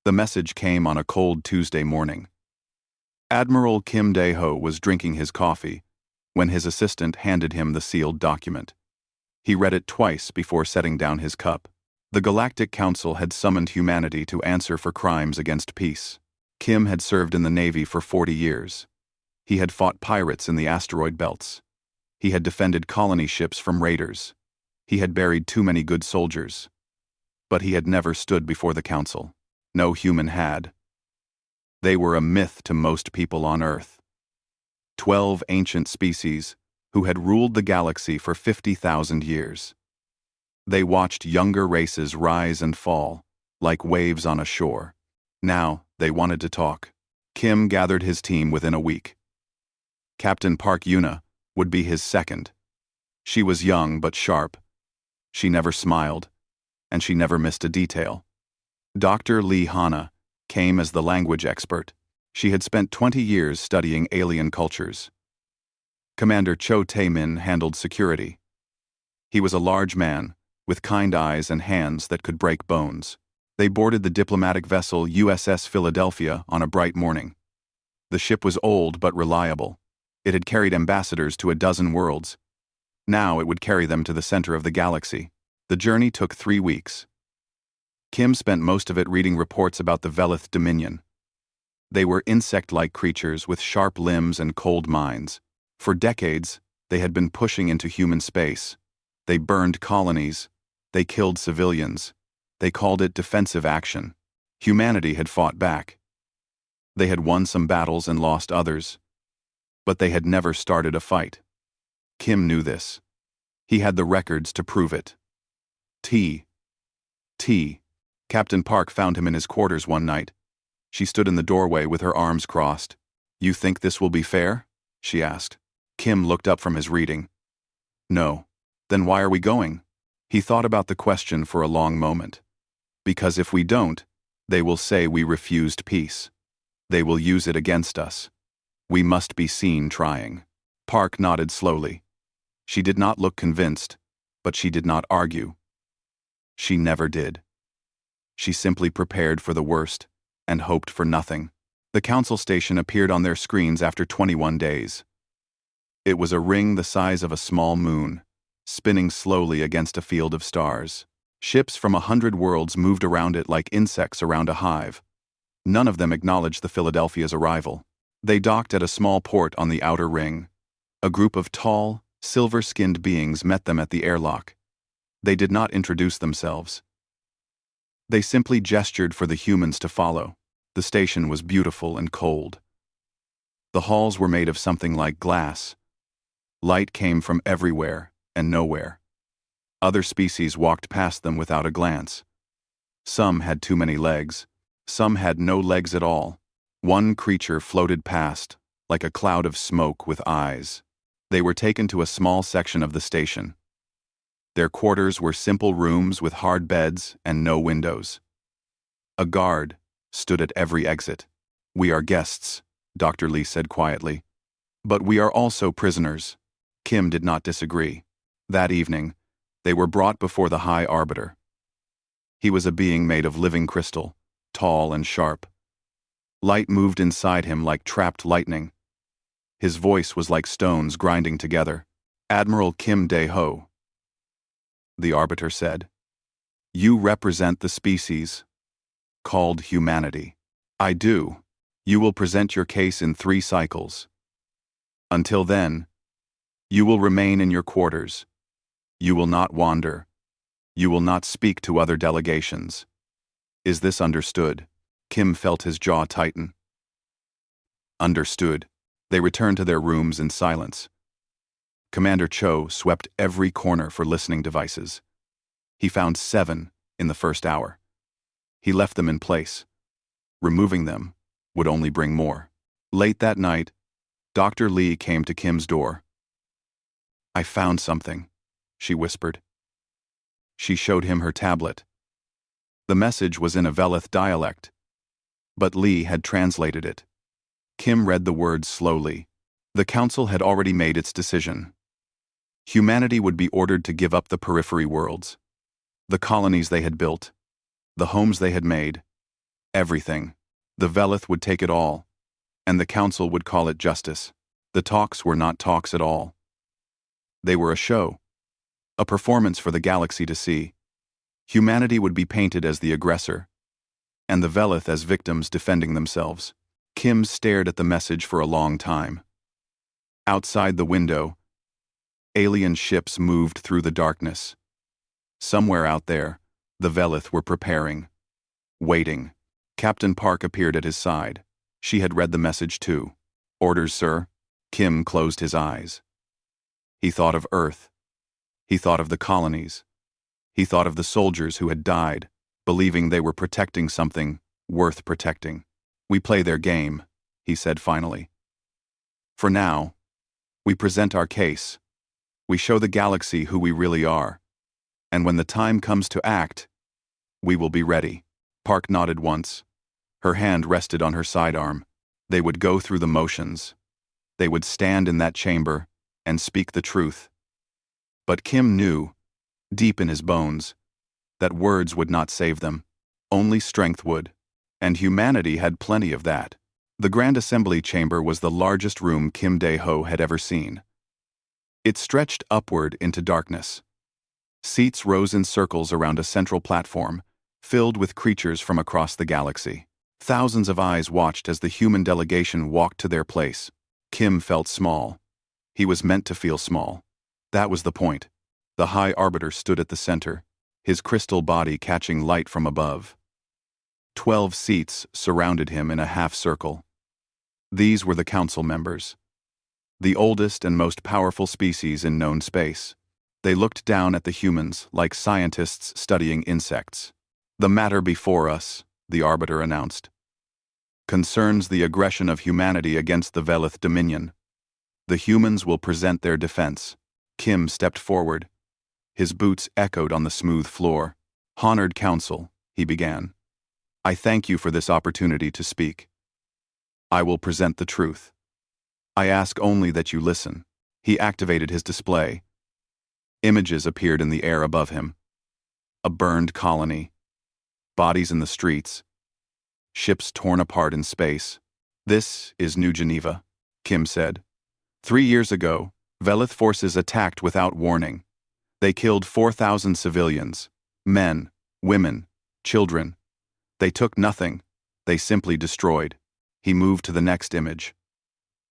The message came on a cold Tuesday morning. Admiral Kim Dae-ho was drinking his coffee when his assistant handed him the sealed document. He read it twice before setting down his cup. The Galactic Council had summoned humanity to answer for crimes against peace. Kim had served in the Navy for 40 years. He had fought pirates in the asteroid belts. He had defended colony ships from raiders. He had buried too many good soldiers. But he had never stood before the Council. No human had. They were a myth to most people on Earth. 12 ancient species who had ruled the galaxy for 50,000 years. They watched younger races rise and fall, like waves on a shore. Now, they wanted to talk. Kim gathered his team within a week. Captain Park Yuna would be his second. She was young but sharp. She never smiled, and she never missed a detail. Dr. Lee Hana came as the language expert. She had spent 20 years studying alien cultures. Commander Cho Tae-min handled security. He was a large man, with kind eyes and hands that could break bones. They boarded the diplomatic vessel USS Philadelphia on a bright morning. The ship was old but reliable. It had carried ambassadors to a dozen worlds. Now it would carry them to the center of the galaxy. The journey took 3 weeks. Kim spent most of it reading reports about the Velith Dominion. They were insect-like creatures with sharp limbs and cold minds. For decades, they had been pushing into human space. They burned colonies. They killed civilians. They called it defensive action. Humanity had fought back. They had won some battles and lost others. But they had never started a fight. Kim knew this. He had the records to prove it. Captain Park found him in his quarters one night. She stood in the doorway with her arms crossed. "You think this will be fair?" she asked. Kim looked up from his reading. "No." "Then why are we going?" He thought about the question for a long moment. "Because if we don't, they will say we refused peace. They will use it against us. We must be seen trying." Park nodded slowly. She did not look convinced, but she did not argue. She never did. She simply prepared for the worst and hoped for nothing. The council station appeared on their screens after 21 days. It was a ring the size of a small moon, spinning slowly against a field of stars. Ships from 100 worlds moved around it like insects around a hive. None of them acknowledged the Philadelphia's arrival. They docked at a small port on the outer ring. A group of tall, silver-skinned beings met them at the airlock. They did not introduce themselves. They simply gestured for the humans to follow. The station was beautiful and cold. The halls were made of something like glass. Light came from everywhere and nowhere. Other species walked past them without a glance. Some had too many legs. Some had no legs at all. One creature floated past, like a cloud of smoke with eyes. They were taken to a small section of the station. Their quarters were simple rooms with hard beds and no windows. A guard stood at every exit. "We are guests," Dr. Lee said quietly. "But we are also prisoners." Kim did not disagree. That evening, they were brought before the High Arbiter. He was a being made of living crystal, tall and sharp. Light moved inside him like trapped lightning. His voice was like stones grinding together. "Admiral Kim Dae-ho," the Arbiter said, "you represent the species called humanity." "I do. You will present your case in 3 cycles. Until then, you will remain in your quarters. You will not wander. You will not speak to other delegations. Is this understood?" Kim felt his jaw tighten. Understood. They returned to their rooms in silence. Commander Cho swept every corner for listening devices. He found 7 in the first hour. He left them in place. Removing them would only bring more. Late that night, Dr. Lee came to Kim's door. "I found something," she whispered. She showed him her tablet. The message was in a Velith dialect, but Lee had translated it. Kim read the words slowly. The council had already made its decision. Humanity would be ordered to give up the periphery worlds, the colonies they had built, the homes they had made, Everything. The Velith would take it all, and the council would call it justice. The talks were not talks at all. They were a show, a performance for the galaxy to see. Humanity would be painted as the aggressor, and the Velith as victims defending themselves. Kim stared at the message for a long time. Outside the window, alien ships moved through the darkness. Somewhere out there, the Velith were preparing, waiting. Captain Park appeared at his side. She had read the message too. "Orders, sir." Kim closed his eyes. He thought of Earth. He thought of the colonies. He thought of the soldiers who had died, believing they were protecting something worth protecting. "We play their game," he said finally. "For now, we present our case. We show the galaxy who we really are. And when the time comes to act, we will be ready." Park nodded once. Her hand rested on her sidearm. They would go through the motions. They would stand in that chamber and speak the truth. But Kim knew, deep in his bones, that words would not save them. Only strength would. And humanity had plenty of that. The Grand Assembly Chamber was the largest room Kim Dae-ho had ever seen. It stretched upward into darkness. Seats rose in circles around a central platform, filled with creatures from across the galaxy. Thousands of eyes watched as the human delegation walked to their place. Kim felt small. He was meant to feel small. That was the point. The High Arbiter stood at the center, his crystal body catching light from above. 12 seats surrounded him in a half-circle. These were the council members, the oldest and most powerful species in known space. They looked down at the humans like scientists studying insects. "The matter before us," the Arbiter announced, "concerns the aggression of humanity against the Velith Dominion. The humans will present their defense." Kim stepped forward. His boots echoed on the smooth floor. "Honored Council," he began. "I thank you for this opportunity to speak. I will present the truth. I ask only that you listen." He activated his display. Images appeared in the air above him. A burned colony. Bodies in the streets. Ships torn apart in space. "This is New Geneva," Kim said. 3 years ago, Velith forces attacked without warning. They killed 4,000 civilians, men, women, children. They took nothing. They simply destroyed. He moved to the next image.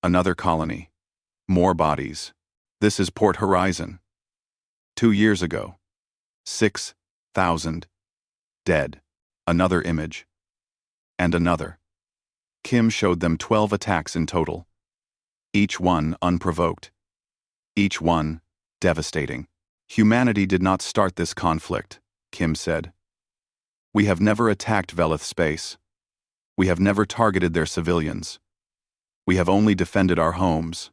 Another colony. More bodies. "This is Port Horizon. 2 years ago. 6,000. Dead." Another image. And another. Kim showed them 12 attacks in total. Each one unprovoked. Each one devastating. "Humanity did not start this conflict," Kim said. "We have never attacked Velith space. We have never targeted their civilians. We have only defended our homes."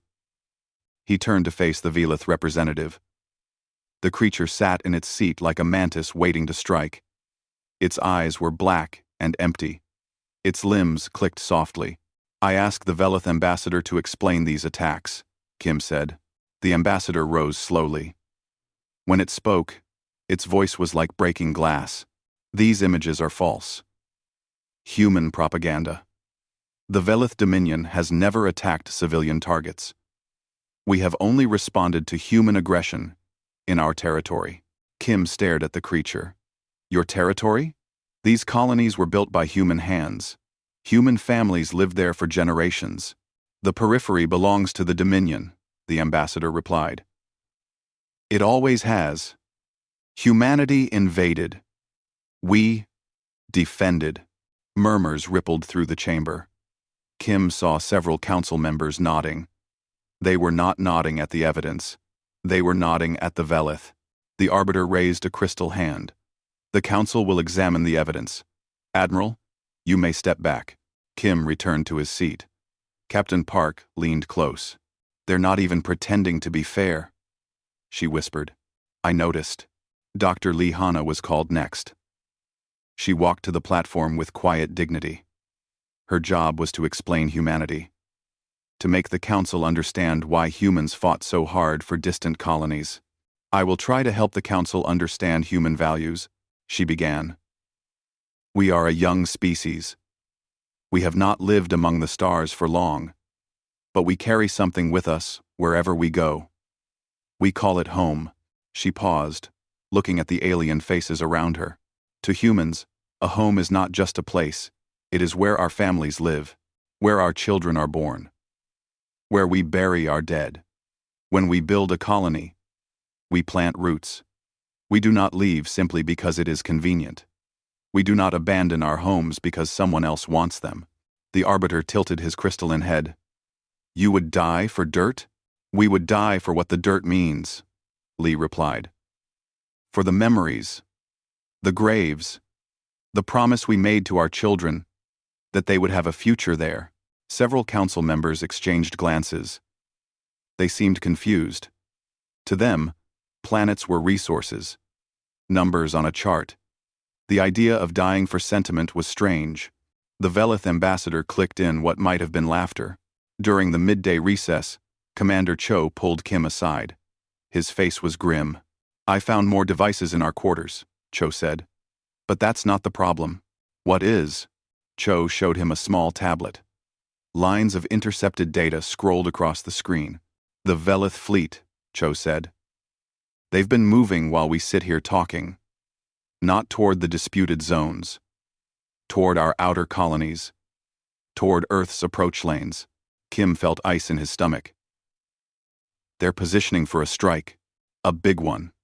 He turned to face the Velith representative. The creature sat in its seat like a mantis waiting to strike. Its eyes were black and empty. Its limbs clicked softly. "I ask the Velith ambassador to explain these attacks," Kim said. The ambassador rose slowly. When it spoke, its voice was like breaking glass. "These images are false. Human propaganda. The Velith Dominion has never attacked civilian targets. We have only responded to human aggression in our territory." Kim stared at the creature. "Your territory? These colonies were built by human hands. Human families lived there for generations. The periphery belongs to the Dominion," the ambassador replied. "It always has. Humanity invaded. We defended." Murmurs rippled through the chamber. Kim saw several council members nodding. They were not nodding at the evidence. They were nodding at the Velith. The Arbiter raised a crystal hand. "The council will examine the evidence. Admiral, you may step back." Kim returned to his seat. Captain Park leaned close. "They're not even pretending to be fair," she whispered. "I noticed." Dr. Lee Hanna was called next. She walked to the platform with quiet dignity. Her job was to explain humanity, to make the council understand why humans fought so hard for distant colonies. "I will try to help the council understand human values," she began. "We are a young species, We have not lived among the stars for long, but we carry something with us wherever we go. We call it home." She paused, looking at the alien faces around her. To humans, a home is not just a place, it is where our families live, where our children are born, where we bury our dead. When we build a colony, we plant roots. We do not leave simply because it is convenient. We do not abandon our homes because someone else wants them. The Arbiter tilted his crystalline head. "You would die for dirt?" "We would die for what the dirt means," Lee replied. "For the memories, the graves, the promise we made to our children, that they would have a future there." Several council members exchanged glances. They seemed confused. To them, planets were resources, numbers on a chart. The idea of dying for sentiment was strange. The Velith ambassador clicked in what might have been laughter. During the midday recess, Commander Cho pulled Kim aside. His face was grim. "I found more devices in our quarters," Cho said. "But that's not the problem." "What is?" Cho showed him a small tablet. Lines of intercepted data scrolled across the screen. "The Velith fleet," Cho said. "They've been moving while we sit here talking. Not toward the disputed zones. Toward our outer colonies. Toward Earth's approach lanes." Kim felt ice in his stomach. "They're positioning for a strike. A big one.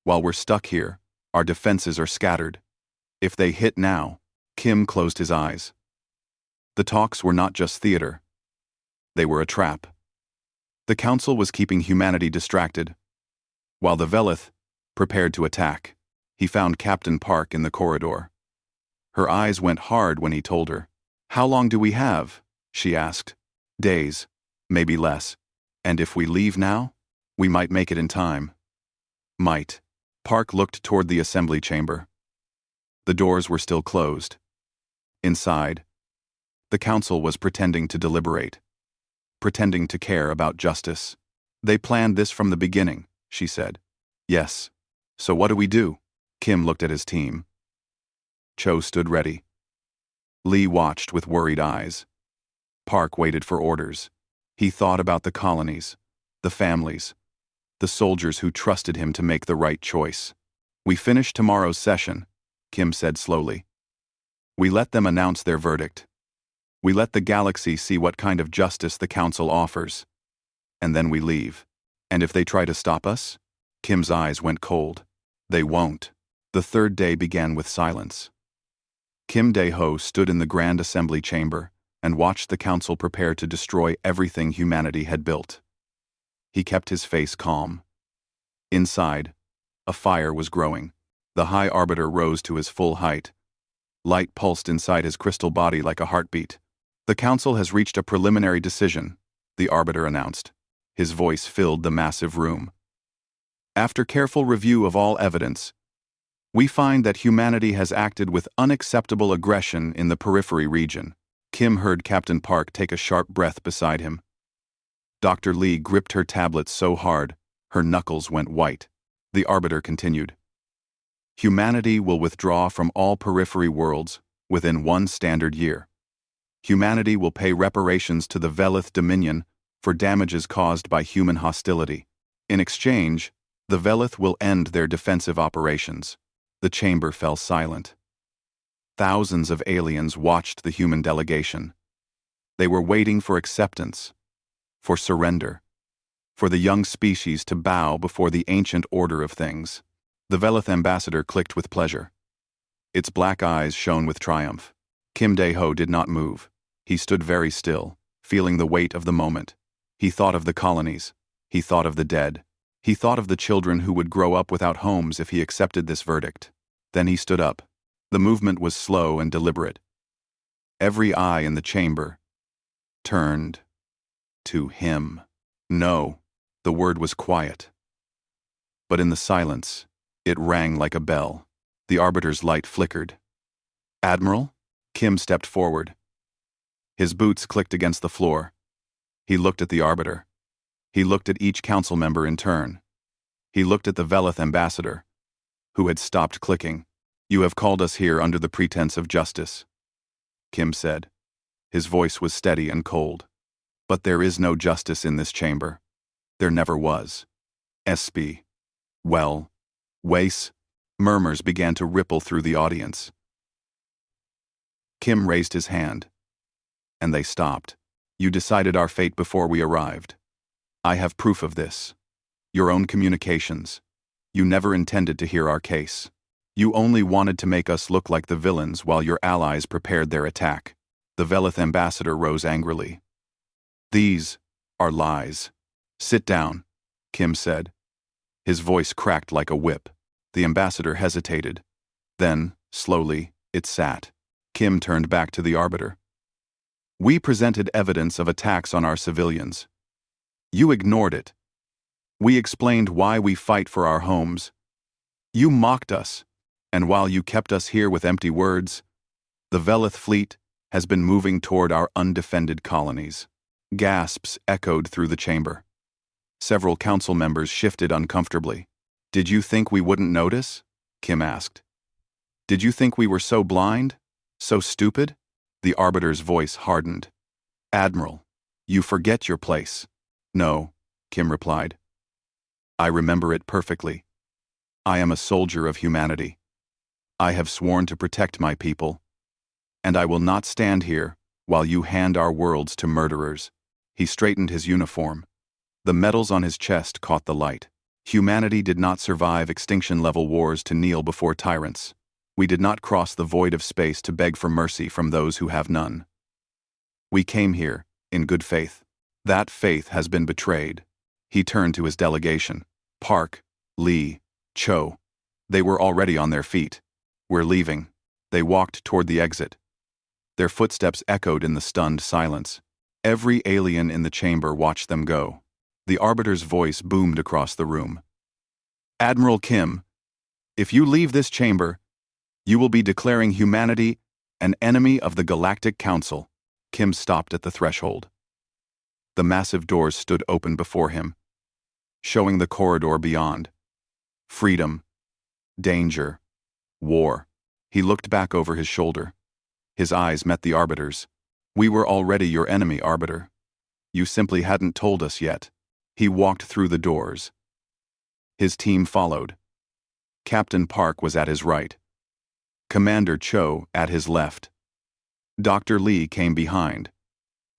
While we're stuck here, our defenses are scattered. If they hit now..." Kim closed his eyes. The talks were not just theater. They were a trap. The Council was keeping humanity distracted, while the Velith prepared to attack. He found Captain Park in the corridor. Her eyes went hard when he told her. "How long do we have?" she asked. "Days, maybe less. And if we leave now, we might make it in time." "Might." Park looked toward the assembly chamber. The doors were still closed. Inside, the Council was pretending to deliberate, pretending to care about justice. "They planned this from the beginning," she said. "Yes. So what do we do?" Kim looked at his team. Cho stood ready. Lee watched with worried eyes. Park waited for orders. He thought about the colonies, the families, the soldiers who trusted him to make the right choice. "We finish tomorrow's session," Kim said slowly. "We let them announce their verdict. We let the galaxy see what kind of justice the Council offers. And then we leave. And if they try to stop us?" Kim's eyes went cold. "They won't." The third day began with silence. Kim Dae-ho stood in the Grand Assembly chamber and watched the Council prepare to destroy everything humanity had built. He kept his face calm. Inside, a fire was growing. The High Arbiter rose to his full height. Light pulsed inside his crystal body like a heartbeat. "The Council has reached a preliminary decision," the Arbiter announced. His voice filled the massive room. "After careful review of all evidence, we find that humanity has acted with unacceptable aggression in the periphery region." Kim heard Captain Park take a sharp breath beside him. Dr. Lee gripped her tablet so hard, her knuckles went white. The Arbiter continued. "Humanity will withdraw from all periphery worlds within 1 standard year. Humanity will pay reparations to the Velith Dominion for damages caused by human hostility. In exchange, the Velith will end their defensive operations." The chamber fell silent. Thousands of aliens watched the human delegation. They were waiting for acceptance, for surrender, for the young species to bow before the ancient order of things. The Velith ambassador clicked with pleasure. Its black eyes shone with triumph. Kim Dae-ho did not move. He stood very still, feeling the weight of the moment. He thought of the colonies. He thought of the dead. He thought of the children who would grow up without homes if he accepted this verdict. Then he stood up. The movement was slow and deliberate. Every eye in the chamber turned to him. No, the word was quiet. But in the silence, it rang like a bell. The Arbiter's light flickered. "Admiral?" Kim stepped forward. His boots clicked against the floor. He looked at the Arbiter. He looked at each council member in turn. He looked at the Velith ambassador, who had stopped clicking. "You have called us here under the pretense of justice," Kim said. His voice was steady and cold. "But there is no justice in this chamber. There never was. SB. Well, Wace." Murmurs began to ripple through the audience. Kim raised his hand. And they stopped. "You decided our fate before we arrived. I have proof of this. Your own communications. You never intended to hear our case. You only wanted to make us look like the villains while your allies prepared their attack." The Velith ambassador rose angrily. "These are lies. Sit down," Kim said. His voice cracked like a whip. The ambassador hesitated. Then, slowly, it sat. Kim turned back to the arbiter. "We presented evidence of attacks on our civilians. You ignored it. We explained why we fight for our homes. You mocked us, and while you kept us here with empty words, the Velith fleet has been moving toward our undefended colonies." Gasps echoed through the chamber. Several council members shifted uncomfortably. "Did you think we wouldn't notice?" Kim asked. "Did you think we were so blind? So stupid?" The arbiter's voice hardened. "Admiral, you forget your place." "No," Kim replied. "I remember it perfectly. I am a soldier of humanity. I have sworn to protect my people. And I will not stand here while you hand our worlds to murderers." He straightened his uniform. The medals on his chest caught the light. "Humanity did not survive extinction-level wars to kneel before tyrants. We did not cross the void of space to beg for mercy from those who have none. We came here in good faith. That faith has been betrayed." He turned to his delegation. Park, Lee, Cho. They were already on their feet. "We're leaving." They walked toward the exit. Their footsteps echoed in the stunned silence. Every alien in the chamber watched them go. The arbiter's voice boomed across the room. "Admiral Kim, if you leave this chamber, you will be declaring humanity an enemy of the Galactic Council." Kim stopped at the threshold. The massive doors stood open before him, showing the corridor beyond. Freedom, danger, war. He looked back over his shoulder. His eyes met the arbiter's. "We were already your enemy, Arbiter. You simply hadn't told us yet." He walked through the doors. His team followed. Captain Park was at his right. Commander Cho at his left. Dr. Lee came behind.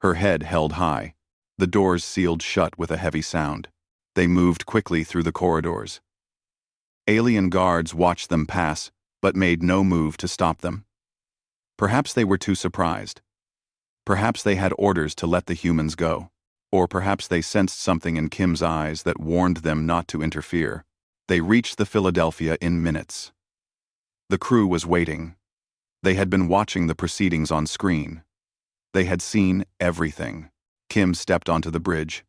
Her head held high. The doors sealed shut with a heavy sound. They moved quickly through the corridors. Alien guards watched them pass, but made no move to stop them. Perhaps they were too surprised. Perhaps they had orders to let the humans go. Or perhaps they sensed something in Kim's eyes that warned them not to interfere. They reached the Philadelphia in minutes. The crew was waiting. They had been watching the proceedings on screen. They had seen everything. Kim stepped onto the bridge.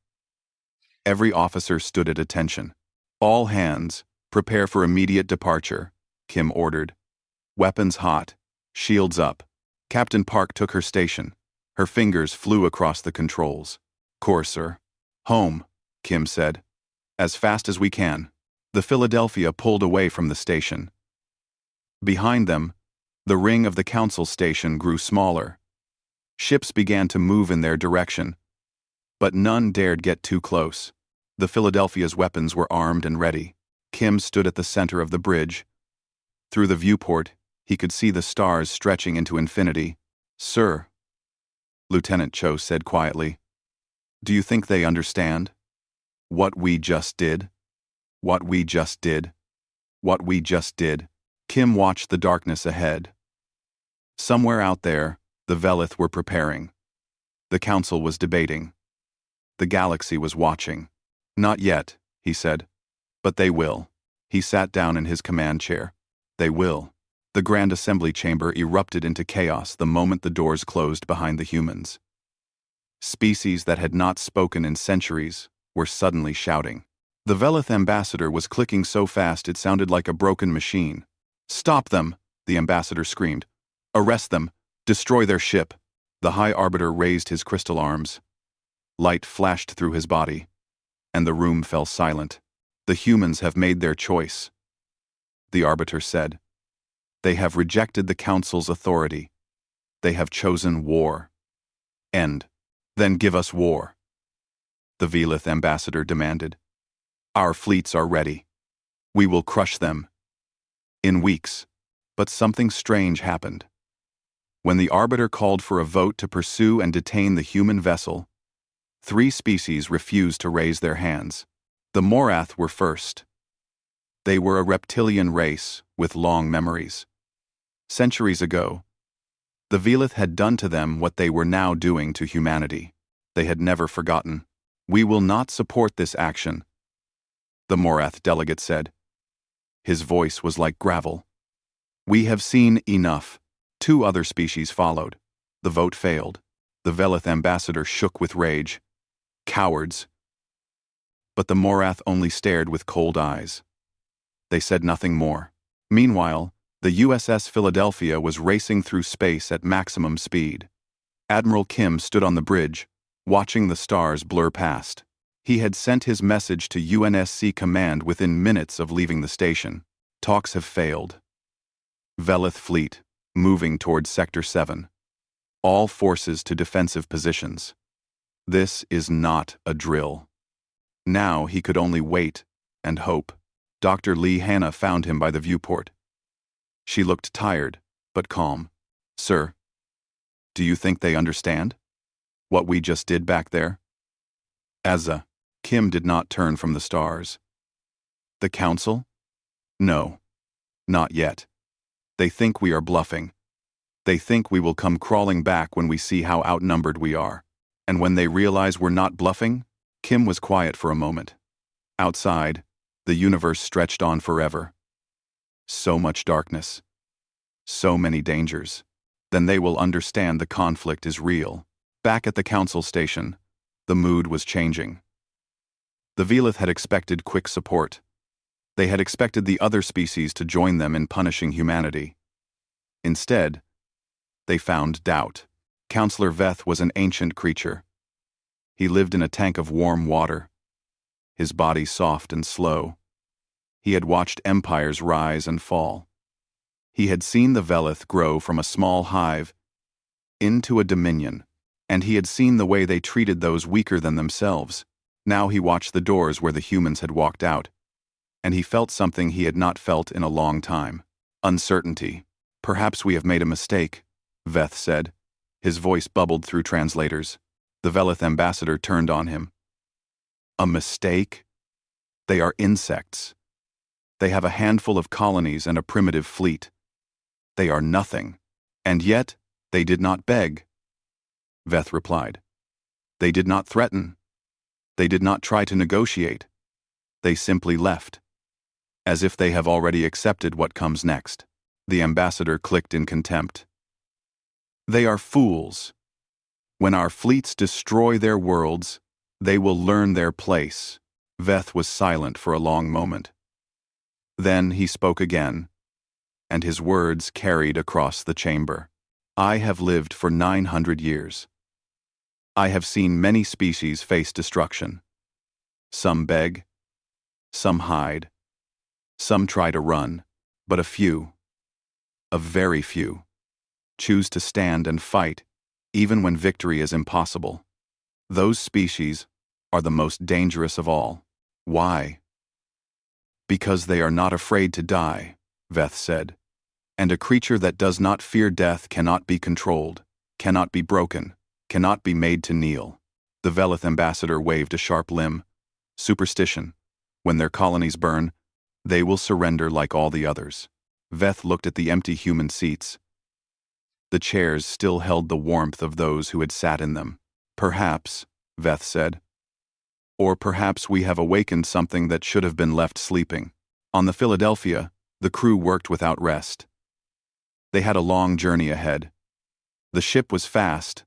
Every officer stood at attention. "All hands, prepare for immediate departure," Kim ordered. Weapons hot, shields up. Captain Park took her station. Her fingers flew across the controls. "Course, sir." "Home," Kim said. "As fast as we can." The Philadelphia pulled away from the station. Behind them, the ring of the council station grew smaller. Ships began to move in their direction, but none dared get too close. The Philadelphia's weapons were armed and ready. Kim stood at the center of the bridge. Through the viewport, he could see the stars stretching into infinity. "Sir," Lieutenant Cho said quietly, "do you think they understand? What we just did? What we just did? What we just did?" Kim watched the darkness ahead. Somewhere out there, the Velith were preparing. The council was debating. The galaxy was watching. "Not yet," he said. "But they will." He sat down in his command chair. "They will." The Grand Assembly chamber erupted into chaos the moment the doors closed behind the humans. Species that had not spoken in centuries were suddenly shouting. The Velith ambassador was clicking so fast it sounded like a broken machine. "Stop them!" the ambassador screamed. "Arrest them! Destroy their ship!" The High Arbiter raised his crystal arms. Light flashed through his body, and the room fell silent. "The humans have made their choice," the Arbiter said. "They have rejected the Council's authority. They have chosen war." End. Then give us war, the Velith ambassador demanded. Our fleets are ready. We will crush them. In weeks. But something strange happened. When the Arbiter called for a vote to pursue and detain the human vessel, 3 species refused to raise their hands. The Morath were first. They were a reptilian race with long memories. Centuries ago, the Velith had done to them what they were now doing to humanity. They had never forgotten. We will not support this action, the Morath delegate said. His voice was like gravel. We have seen enough. 2 other species followed. The vote failed. The Velith ambassador shook with rage. Cowards. But the Morath only stared with cold eyes. They said nothing more. Meanwhile, the USS Philadelphia was racing through space at maximum speed. Admiral Kim stood on the bridge, watching the stars blur past. He had sent his message to UNSC Command within minutes of leaving the station. Talks have failed. Velith fleet, moving towards Sector 7. All forces to defensive positions. This is not a drill. Now he could only wait and hope. Dr. Lee Hanna found him by the viewport. She looked tired, but calm. Sir, do you think they understand what we just did back there? Kim did not turn from the stars. The Council? No, not yet. They think we are bluffing. They think we will come crawling back when we see how outnumbered we are. And when they realize we're not bluffing, Kim was quiet for a moment. Outside, the universe stretched on forever. So much darkness. So many dangers. Then they will understand the conflict is real. Back at the Council station, the mood was changing. The Velith had expected quick support. They had expected the other species to join them in punishing humanity. Instead, they found doubt. Counselor Veth was an ancient creature. He lived in a tank of warm water, his body soft and slow. He had watched empires rise and fall. He had seen the Velith grow from a small hive into a dominion, and he had seen the way they treated those weaker than themselves. Now he watched the doors where the humans had walked out, and he felt something he had not felt in a long time. Uncertainty. Perhaps we have made a mistake, Veth said. His voice bubbled through translators. The Velith ambassador turned on him. A mistake? They are insects. They have a handful of colonies and a primitive fleet. They are nothing. And yet, they did not beg. Veth replied. They did not threaten. They did not try to negotiate. They simply left. As if they have already accepted what comes next. The ambassador clicked in contempt. They are fools. When our fleets destroy their worlds, they will learn their place. Veth was silent for a long moment. Then he spoke again, and his words carried across the chamber. I have lived for 900 years. I have seen many species face destruction. Some beg, some hide, some try to run, but a few, a very few, choose to stand and fight, even when victory is impossible. Those species are the most dangerous of all. Why? Because they are not afraid to die, Veth said. And a creature that does not fear death cannot be controlled, cannot be broken, cannot be made to kneel. The Velith ambassador waved a sharp limb. Superstition. When their colonies burn, they will surrender like all the others. Veth looked at the empty human seats. The chairs still held the warmth of those who had sat in them. Perhaps, Veth said. Or perhaps we have awakened something that should have been left sleeping. On the Philadelphia, the crew worked without rest. They had a long journey ahead. The ship was fast,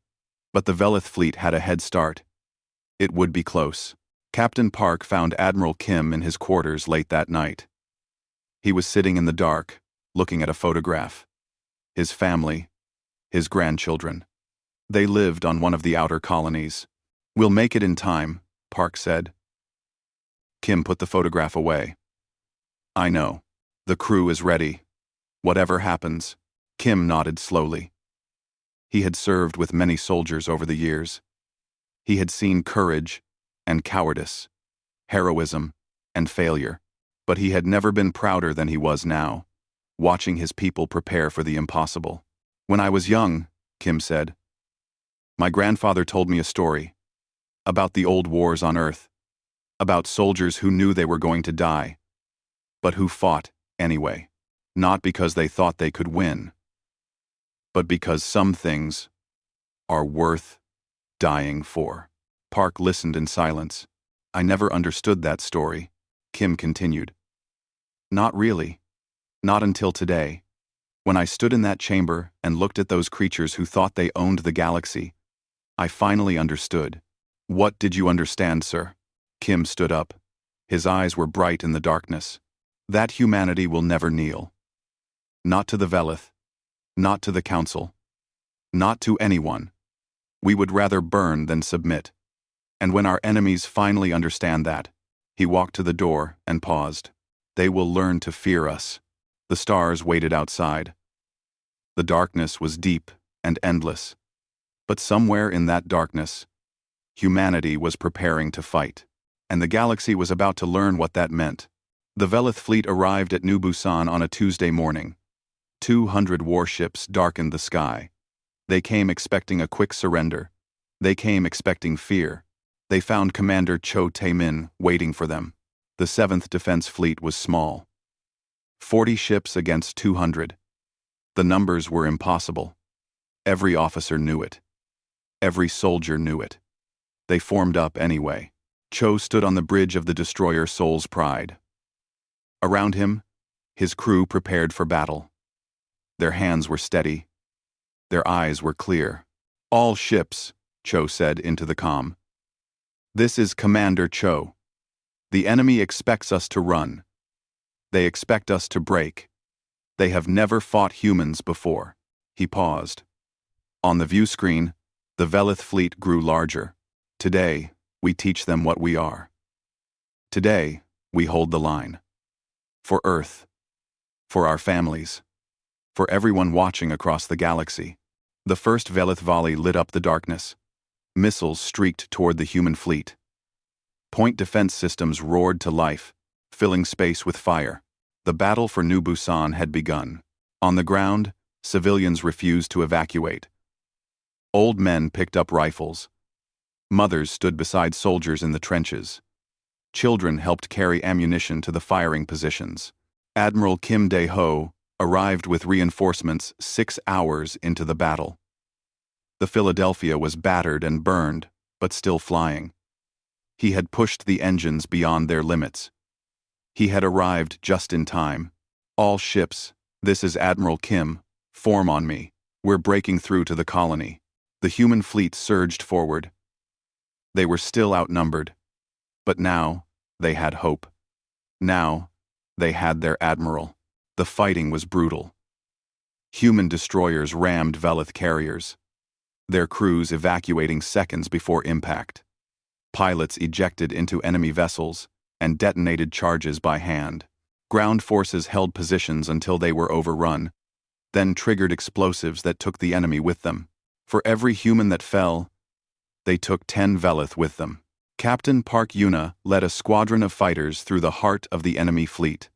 but the Velith fleet had a head start. It would be close. Captain Park found Admiral Kim in his quarters late that night. He was sitting in the dark, looking at a photograph. His family, his grandchildren. They lived on one of the outer colonies. We'll make it in time, Park said. Kim put the photograph away. I know. The crew is ready. Whatever happens. Kim nodded slowly. He had served with many soldiers over the years. He had seen courage and cowardice, heroism and failure, but he had never been prouder than he was now, watching his people prepare for the impossible. "When I was young," Kim said, "my grandfather told me a story about the old wars on Earth, about soldiers who knew they were going to die, but who fought anyway, not because they thought they could win, but because some things are worth dying for." Park listened in silence. "I never understood that story," Kim continued. "Not really. Not until today. When I stood in that chamber and looked at those creatures who thought they owned the galaxy, I finally understood." "What did you understand, sir?" Kim stood up. His eyes were bright in the darkness. "That humanity will never kneel. Not to the Velith. Not to the Council. Not to anyone. We would rather burn than submit. And when our enemies finally understand that," he walked to the door and paused, "they will learn to fear us." The stars waited outside. The darkness was deep and endless. But somewhere in that darkness, humanity was preparing to fight. And the galaxy was about to learn what that meant. The Velith fleet arrived at New Busan on a Tuesday morning. 200 warships darkened the sky. They came expecting a quick surrender. They came expecting fear. They found Commander Cho Tae-min waiting for them. The 7th Defense Fleet was small. 40 ships against 200. The numbers were impossible. Every officer knew it. Every soldier knew it. They formed up anyway. Cho stood on the bridge of the destroyer Soul's Pride. Around him, his crew prepared for battle. Their hands were steady. Their eyes were clear. "All ships," Cho said into the comm. "This is Commander Cho. The enemy expects us to run. They expect us to break. They have never fought humans before." He paused. On the view screen, the Velith fleet grew larger. "Today, we teach them what we are. Today, we hold the line. For Earth. For our families. For everyone watching across the galaxy." The first Velith volley lit up the darkness. Missiles streaked toward the human fleet. Point defense systems roared to life, filling space with fire. The battle for New Busan had begun. On the ground, civilians refused to evacuate. Old men picked up rifles. Mothers stood beside soldiers in the trenches. Children helped carry ammunition to the firing positions. Admiral Kim Dae-ho arrived with reinforcements 6 hours into the battle. The Philadelphia was battered and burned, but still flying. He had pushed the engines beyond their limits. He had arrived just in time. "All ships, this is Admiral Kim, form on me. We're breaking through to the colony." The human fleet surged forward. They were still outnumbered. But now, they had hope. Now, they had their admiral. The fighting was brutal. Human destroyers rammed Velith carriers, their crews evacuating seconds before impact. Pilots ejected into enemy vessels and detonated charges by hand. Ground forces held positions until they were overrun, then triggered explosives that took the enemy with them. For every human that fell, they took 10 Velith with them. Captain Park Yuna led a squadron of fighters through the heart of the enemy fleet.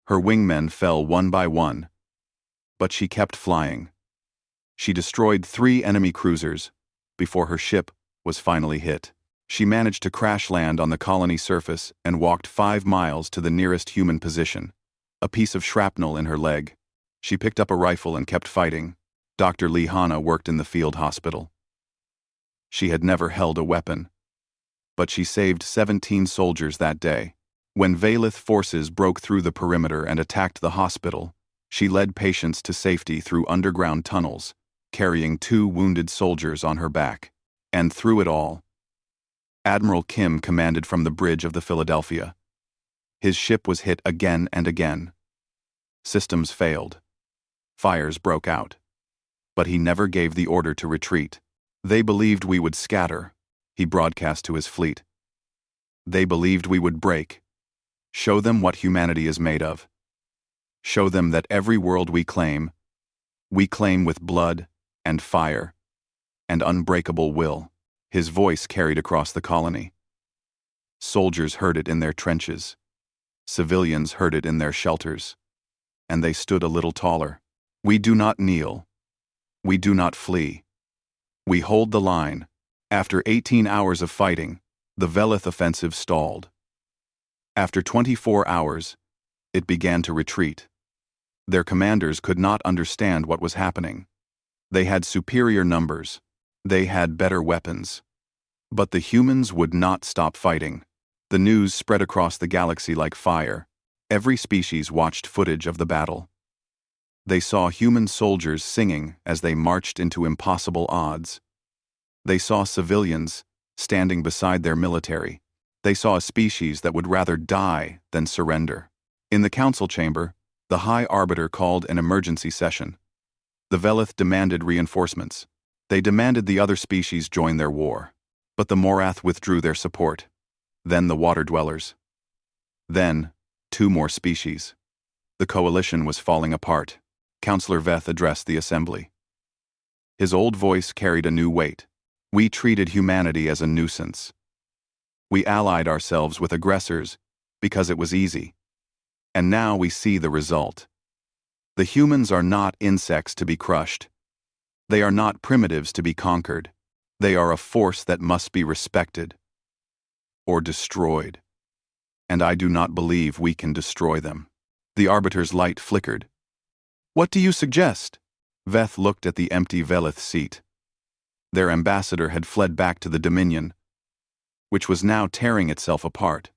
Her wingmen fell one by one, but she kept flying. She destroyed 3 enemy cruisers before her ship was finally hit. She managed to crash land on the colony surface and walked 5 miles to the nearest human position, a piece of shrapnel in her leg. She picked up a rifle and kept fighting. Dr. Lee Hanna worked in the field hospital. She had never held a weapon, but she saved 17 soldiers that day. When Velith forces broke through the perimeter and attacked the hospital, she led patients to safety through underground tunnels, carrying 2 wounded soldiers on her back. And through it all, Admiral Kim commanded from the bridge of the Philadelphia. His ship was hit again and again. Systems failed. Fires broke out. But he never gave the order to retreat. "They believed we would scatter," he broadcast to his fleet. "They believed we would break. Show them what humanity is made of. Show them that every world we claim with blood and fire, and unbreakable will. His voice carried across the colony. Soldiers heard it in their trenches. Civilians heard it in their shelters. And they stood a little taller. We do not kneel. We do not flee. We hold the line. After 18 hours of fighting, the Velith offensive stalled. After 24 hours, it began to retreat. Their commanders could not understand what was happening. They had superior numbers. They had better weapons. But the humans would not stop fighting. The news spread across the galaxy like fire. Every species watched footage of the battle. They saw human soldiers singing as they marched into impossible odds. They saw civilians standing beside their military. They saw a species that would rather die than surrender. In the council chamber, the High Arbiter called an emergency session. The Velith demanded reinforcements. They demanded the other species join their war. But the Morath withdrew their support. Then the Water Dwellers. Then, 2 more species. The coalition was falling apart. Councillor Veth addressed the assembly. His old voice carried a new weight. We treated humanity as a nuisance. We allied ourselves with aggressors because it was easy. And now we see the result. The humans are not insects to be crushed. They are not primitives to be conquered. They are a force that must be respected or destroyed. And I do not believe we can destroy them. The Arbiter's light flickered. What do you suggest? Veth looked at the empty Velith seat. Their ambassador had fled back to the Dominion, which was now tearing itself apart.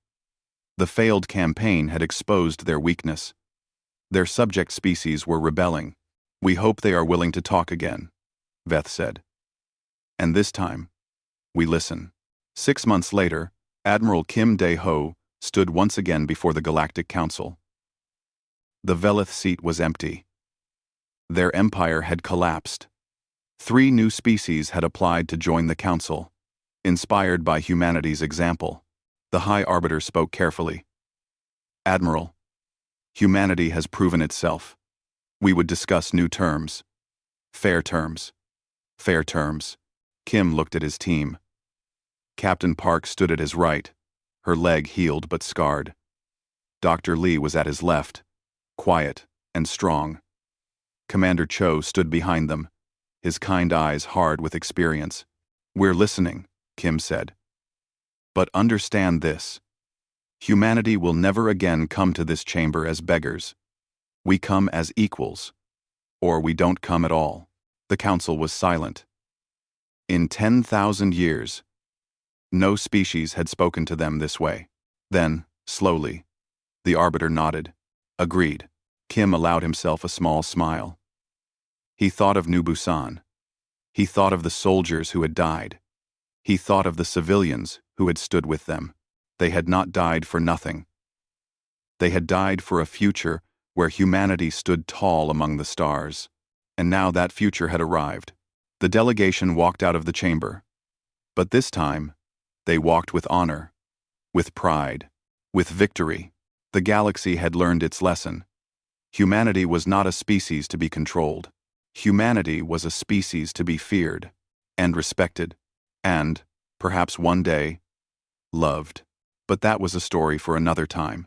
The failed campaign had exposed their weakness. Their subject species were rebelling. We hope they are willing to talk again, Veth said. And this time, we listen. 6 months later, Admiral Kim Dae-ho stood once again before the Galactic Council. The Velith seat was empty. Their empire had collapsed. 3 new species had applied to join the council. Inspired by humanity's example, the High Arbiter spoke carefully. Admiral, humanity has proven itself. We would discuss new terms. Fair terms. Fair terms. Kim looked at his team. Captain Park stood at his right, her leg healed but scarred. Dr. Lee was at his left, quiet and strong. Commander Cho stood behind them, his kind eyes hard with experience. We're listening, Kim said. But understand this. Humanity will never again come to this chamber as beggars. We come as equals. Or we don't come at all. The council was silent. In 10,000 years, no species had spoken to them this way. Then, slowly, the Arbiter nodded. Agreed. Kim allowed himself a small smile. He thought of New Busan. He thought of the soldiers who had died. He thought of the civilians who had stood with them. They had not died for nothing. They had died for a future where humanity stood tall among the stars. And now that future had arrived. The delegation walked out of the chamber. But this time, they walked with honor, with pride, with victory. The galaxy had learned its lesson. Humanity was not a species to be controlled. Humanity was a species to be feared and respected, and, perhaps one day, loved. But that was a story for another time.